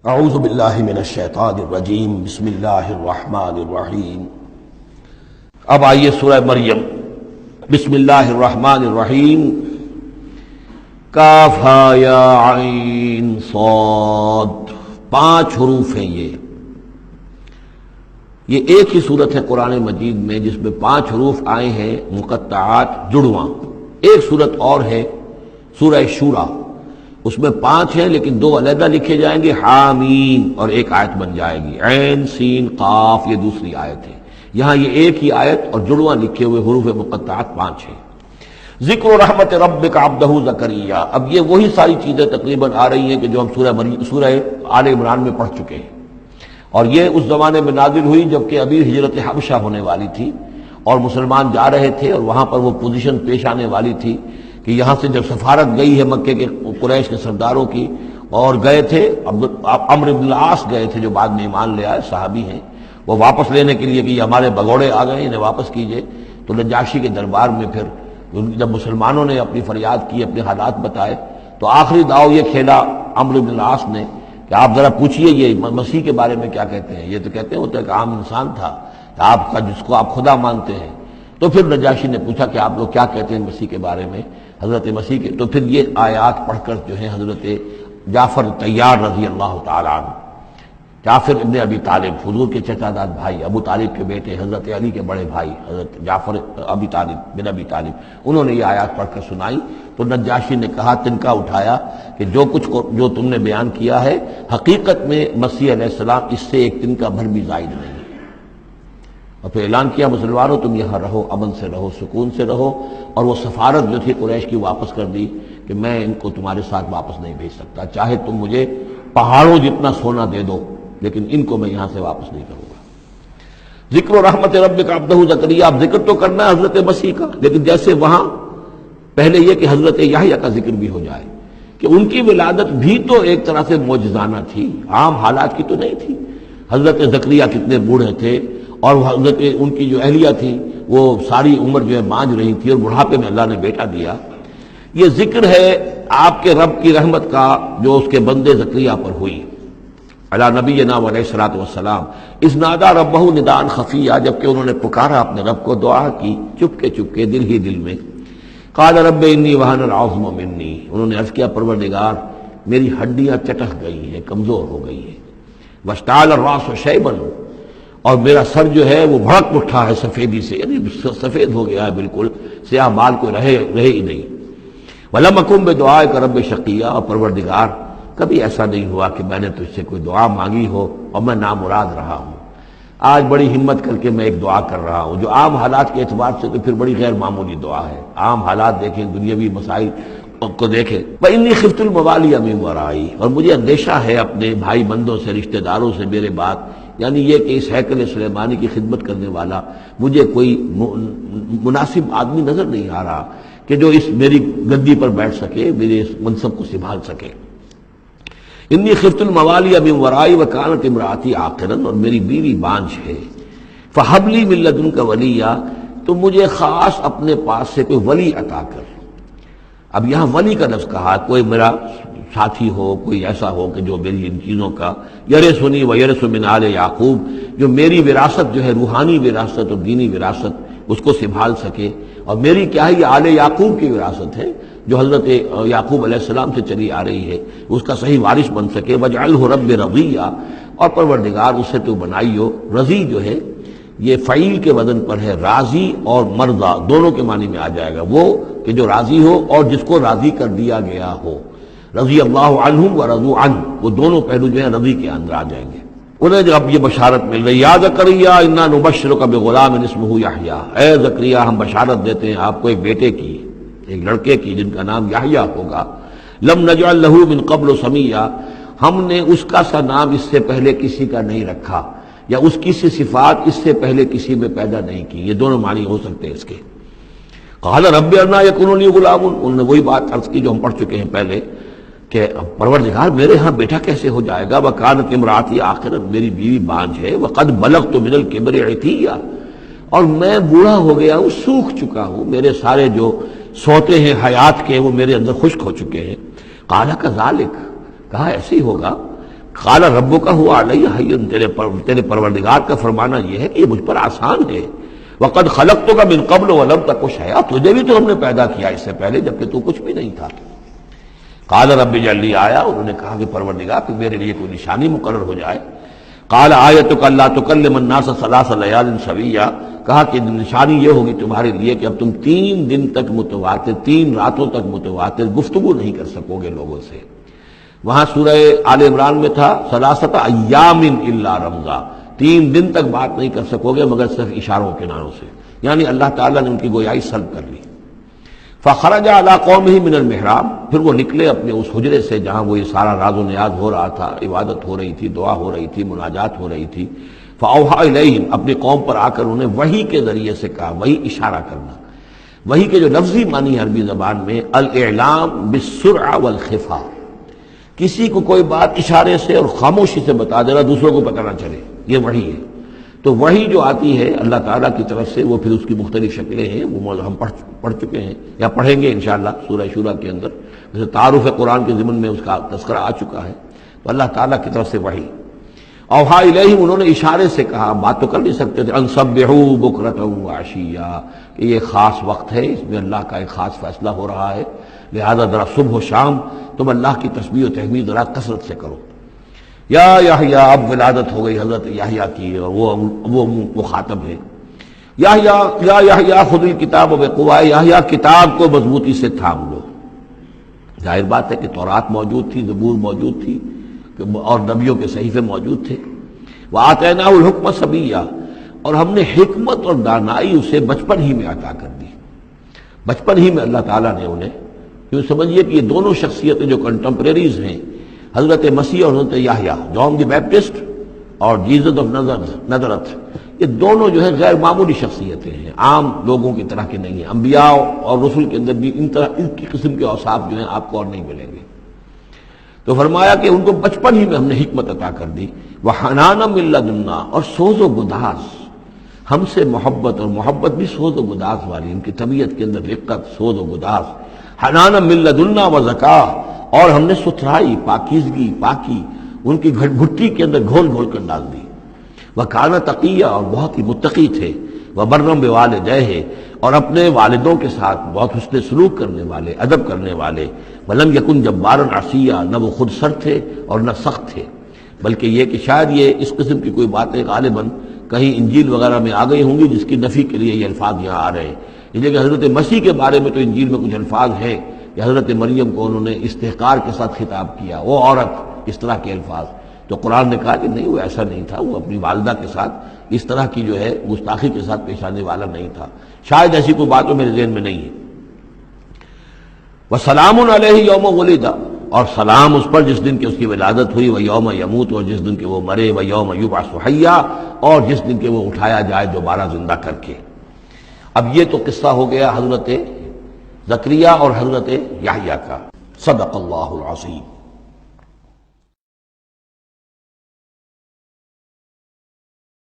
اعوذ باللہ من الشیطان الرجیم بسم اللہ الرحمن الرحیم۔ اب آئیے سورہ مریم، بسم اللہ الرحمن الرحیم۔ کاف ہا یا عین صاد، 5 حروف ہیں یہ ایک ہی صورت ہے قرآن مجید میں جس میں 5 حروف آئے ہیں مقطعات جڑواں۔ ایک صورت اور ہے سورہ شورا، اس میں 5 ہیں لیکن 2 علیحدہ لکھے جائیں گے، حامیم، اور ایک آیت بن جائے گی، عین سین قاف، یہ دوسری آیت ہے۔ یہاں یہ ایک ہی آیت اور جڑواں لکھے ہوئے حروف مقطعات 5 ہیں۔ ذکر رحمت ربک عبدہ زکریا، اب یہ وہی ساری چیزیں تقریباً آ رہی ہیں کہ جو ہم سورہ آل عمران میں پڑھ چکے ہیں، اور یہ اس زمانے میں نازل ہوئی جبکہ ابھی ہجرت حبشہ ہونے والی تھی اور مسلمان جا رہے تھے، اور وہاں پر وہ پوزیشن پیش آنے والی تھی کہ یہاں سے جب سفارت گئی ہے مکے کے قریش کے سرداروں کی، اور گئے تھے عمرو بن العاص گئے تھے جو بعد میں ایمان لے آئے، صحابی ہیں، وہ واپس لینے کے لیے کہ یہ ہمارے بگوڑے آ گئے، انہیں واپس کیجئے۔ تو نجاشی کے دربار میں پھر جب مسلمانوں نے اپنی فریاد کی، اپنے حالات بتائے، تو آخری داؤ یہ کھیلا عمرو بن العاص نے کہ آپ ذرا پوچھئے یہ مسیح کے بارے میں کیا کہتے ہیں۔ یہ تو کہتے ہیں وہ تو ایک عام انسان تھا آپ کا جس کو آپ خدا مانتے ہیں۔ تو پھر نجاشی نے پوچھا کہ آپ لوگ کیا کہتے ہیں مسیح کے بارے میں، حضرت مسیح کے۔ تو پھر یہ آیات پڑھ کر جو ہے حضرت جعفر طیار رضی اللہ تعالیٰ عنہ، جعفر ابن ابی طالب، حضور کے چچا داد بھائی، ابو طالب کے بیٹے، حضرت علی کے بڑے بھائی حضرت جعفر ابی طالب بن ابی طالب، انہوں نے یہ آیات پڑھ کر سنائی۔ تو نجاشی نے کہا، تنکا اٹھایا کہ جو تم نے بیان کیا ہے حقیقت میں مسیح علیہ السلام اس سے ایک تنکا بھر بھی زائد نہیں ہے۔ اور پھر اعلان کیا، مسلمانوں تم یہاں رہو، امن سے رہو، سکون سے رہو، اور وہ سفارت جو تھی قریش کی واپس کر دی کہ میں ان کو تمہارے ساتھ واپس نہیں بھیج سکتا، چاہے تم مجھے پہاڑوں جتنا سونا دے دو لیکن ان کو میں یہاں سے واپس نہیں کروں گا۔ ذکر و رحمت ربک عبدہ زکریا، اب ذکر تو کرنا ہے حضرت مسیح کا، لیکن جیسے وہاں پہلے یہ کہ حضرت یحییٰ کا ذکر بھی ہو جائے کہ ان کی ولادت بھی تو ایک طرح سے معجزانہ تھی، عام حالات کی تو نہیں تھی۔ حضرت زکریا کتنے بوڑھے تھے، اور حضرت ان کی جو اہلیہ تھی وہ ساری عمر جو ہے مانج رہی تھی، اور بڑھاپے میں اللہ نے بیٹا دیا۔ یہ ذکر ہے آپ کے رب کی رحمت کا جو اس کے بندے زکریا پر ہوئی، علی نبینا علیہ الصلوۃ والسلام، اذ نادى ربہ نداء خفیا، جبکہ انہوں نے پکارا اپنے رب کو، دعا کی چپکے چپکے دل ہی دل میں۔ قال رب انی وہن العظم منی، انہوں نے عرض کیا پروردگار میری ہڈیاں چٹک گئی ہیں، کمزور ہو گئی ہیں، واشتعل الراس شیبا، اور میرا سر جو ہے وہ بھڑک اٹھا ہے سفیدی سے، یعنی سفید ہو گیا ہے، بالکل سیاہ بال کوئی رہے ہی نہیں۔ ولم اکن بدعائک رب شقیا، اور پروردگار کبھی ایسا نہیں ہوا کہ میں نے تجھ سے کوئی دعا مانگی ہو اور میں نامراد رہا ہوں۔ آج بڑی ہمت کر کے میں ایک دعا کر رہا ہوں جو عام حالات کے اعتبار سے تو پھر بڑی غیر معمولی دعا ہے، عام حالات دیکھیں، دنیاوی مسائل کو دیکھیں۔ وَإِنِّي خِفْتُ الْمَوَالِيَ مِن وَرَائِي، اور مجھے اندیشہ ہے اپنے بھائی بندوں سے، رشتہ داروں سے میرے بعد، یعنی یہ کہ اس ہیکل سلیمانی کی خدمت کرنے والا مجھے کوئی مناسب آدمی نظر نہیں آ رہا کہ جو اس میری گدی پر بیٹھ سکے، میرے اس منصب کو سنبھال سکے۔ انی خفت الموالی من ورائی وکانت امراتی عاقرا، اور میری بیوی بانجھ ہے، فہب لی من لدنک ولیا، تو مجھے خاص اپنے پاس سے کوئی ولی عطا کر۔ اب یہاں ولی کا لفظ کہا، کوئی میرا ساتھی ہو، کوئی ایسا ہو کہ جو میری ان چیزوں کا یرثنی ویرث من آل یعقوب، جو میری وراثت جو ہے روحانی وراثت اور دینی وراثت اس کو سنبھال سکے، اور میری کیا ہے یہ آل یعقوب کی وراثت ہے جو حضرت یعقوب علیہ السلام سے چلی آ رہی ہے، اس کا صحیح وارث بن سکے۔ وجعلہ رب رضیہ، اور پروردگار اسے تو بنائیو، رضی جو ہے یہ فعیل کے وزن پر ہے، راضی اور مرضی دونوں کے معنی میں آ جائے گا، وہ کہ جو راضی ہو اور جس کو راضی کر دیا گیا ہو۔ رضی اللہ عنہم ورضوا عنہ، وہ دونوں پہلو جو ہیں رضی کے اندر آ جائیں گے۔ انہیں جب یہ بشارت مل رہی، یا زکریا انا نبشرک بغلام اسمہ یحییٰ، اے زکریا ہم بشارت دیتے ہیں آپ کو ایک بیٹے کی، ایک لڑکے کی جن کا نام یحییٰ ہوگا۔ لم نجعل لہ من قبل سمیا، ہم نے اس کا سا نام اس سے پہلے کسی کا نہیں رکھا، یا اس کی سی صفات اس سے پہلے کسی میں پیدا نہیں کی، یہ دونوں معنی ہو سکتے ہیں اس کے۔ قال رب انا یکون لی غلام، انہوں نے وہی بات عرض کی جو ہم پڑھ چکے ہیں پہلے کہ پروردگار میرے ہاں بیٹا کیسے ہو جائے گا، وکانت امراتی عاقرا، میری بیوی بانجھ ہے، وقد بلغت من الکبر عتیہ، اور میں بوڑھا ہو گیا ہوں، سوکھ چکا ہوں، میرے سارے جو سوتے ہیں حیات کے وہ میرے اندر خشک ہو چکے ہیں۔ قال کذالک، کہا ایسے ہی ہوگا، قال ربک ہوا علی ہین، تیرے پروردگار کا فرمانا یہ ہے کہ یہ مجھ پر آسان ہے، وقد خلقتک من قبل ولم تک شیئا، تجھے بھی تو ہم نے پیدا کیا اس سے پہلے جبکہ تو کچھ بھی نہیں تھا۔ قال رب اجعل لی آیا، انہوں نے کہا کہ پروردگار کہ میرے لیے کوئی نشانی مقرر ہو جائے۔ قال آیتک الا تکلم الناس ثلاث لیال سویا، کہا کہ نشانی یہ ہوگی تمہارے لیے کہ اب تم 3 دن تک متواتر، 3 راتوں تک متواتر گفتگو نہیں کر سکو گے لوگوں سے۔ وہاں سورہ آل عمران میں تھا ثلاثۃ ایام الا رمزا، 3 دن تک بات نہیں کر سکو گے مگر صرف اشاروں کناروں سے، یعنی اللہ تعالیٰ نے ان کی گویائی سلب کر لی۔ فخرج علی قومہ من المحراب، پھر وہ نکلے اپنے اس حجرے سے جہاں وہ یہ سارا راز و نیاز ہو رہا تھا، عبادت ہو رہی تھی، دعا ہو رہی تھی، مناجات ہو رہی تھی۔ فاوحی الیہم، اپنی قوم پر آ کر انہیں وحی کے ذریعے سے کہا، وحی اشارہ کرنا۔ وحی کے جو لفظی معنی ہے عربی زبان میں الاعلام بالسرعہ والخفا، کسی کو کوئی بات اشارے سے اور خاموشی سے بتا دینا، دوسروں کو پتہ نہ چلے، یہ وحی ہے۔ تو وحی جو آتی ہے اللہ تعالیٰ کی طرف سے، وہ پھر اس کی مختلف شکلیں ہیں، وہ ہم پڑھ چکے ہیں یا پڑھیں گے انشاءاللہ سورہ شورا کے اندر، جیسے تعارف قرآن کے ضمن میں اس کا تذکرہ آ چکا ہے۔ تو اللہ تعالیٰ کی طرف سے وحی۔ اوحا الیہم، انہوں نے اشارے سے کہا، بات تو کر نہیں سکتے تھے، ان سبحوا بکرۃ وعشیا، کہ یہ خاص وقت ہے، اس میں اللہ کا ایک خاص فیصلہ ہو رہا ہے، لہذا ذرا صبح و شام تم اللہ کی تسبیح و تحمید ذرا کثرت سے کرو۔ یا یحییٰ، اب ولادت ہو گئی حضرت یحییٰ کی، اور وہ خاطب ہے۔ یا یحییٰ خذ الکتاب بقوہ، یحییٰ کتاب کو مضبوطی سے تھام لو۔ ظاہر بات ہے کہ تورات موجود تھی، زبور موجود تھی، اور نبیوں کے صحیفے موجود تھے۔ وآتیناہ الحکم صبیا، اور ہم نے حکمت اور دانائی اسے بچپن ہی میں عطا کر دی، بچپن ہی میں اللہ تعالیٰ نے انہیں، کیوں سمجھیے کہ یہ دونوں شخصیتیں جو کنٹمپریریز ہیں، حضرت مسیح اور حضرت یحییٰ، جان دی بیپٹسٹ اور جیزس آف نزرت، یہ دونوں جو ہے غیر معمولی شخصیتیں ہیں، عام لوگوں کی طرح کے نہیں ہیں۔ انبیاء اور رسل کے اندر بھی ان کی قسم کے اوصاف جو ہیں آپ کو اور نہیں ملیں گے۔ تو فرمایا کہ ان کو بچپن ہی میں ہم نے حکمت عطا کر دی، وحنانا من لدنا، اور سوز و گداز، ہم سے محبت، اور محبت بھی سوز و گداز والی، ان کی طبیعت کے اندر رقت، سوز و گداز۔ حنانا من لدنا وزکا، اور ہم نے ستھرائی، پاکیزگی، پاکی ان کی گھٹی کے اندر گھول گھول کر ڈال دی۔ وکانا تقیہ، اور بہت ہی متقی تھے۔ وبرم بوالدیہ، اور اپنے والدوں کے ساتھ بہت حسن سلوک کرنے والے، ادب کرنے والے۔ ولم یکن جبارا عصیا، نہ وہ خود سر تھے اور نہ سخت تھے، بلکہ یہ کہ شاید یہ اس قسم کی کوئی باتیں غالباً کہیں انجیل وغیرہ میں آ گئی ہوں گی، جس کی نفی کے لیے یہ الفاظ یہاں آ رہے ہیں۔ اس لیے کہ حضرت مسیح کے بارے میں تو انجیل میں کچھ الفاظ ہیں کہ حضرت مریم کو انہوں نے استحقار کے ساتھ خطاب کیا، وہ عورت، اس طرح کے الفاظ۔ تو قرآن نے کہا کہ نہیں، وہ ایسا نہیں تھا، وہ اپنی والدہ کے ساتھ اس طرح کی جو ہے گستاخی کے ساتھ پیش آنے والا نہیں تھا، شاید ایسی کوئی بات میرے ذہن میں نہیں ہے۔ وسلام علیہ یوم ولد، اور سلام اس پر جس دن کہ اس کی ولادت ہوئی، و یوم یموت، اور جس دن کہ وہ مرے، و یوم یبعث حیا، اور جس دن کہ وہ اٹھایا جائے دوبارہ زندہ کر کے۔ اب یہ تو قصہ ہو گیا حضرت زکریا اور حضرت یحییٰ کا۔ صدق اللہ العظیم۔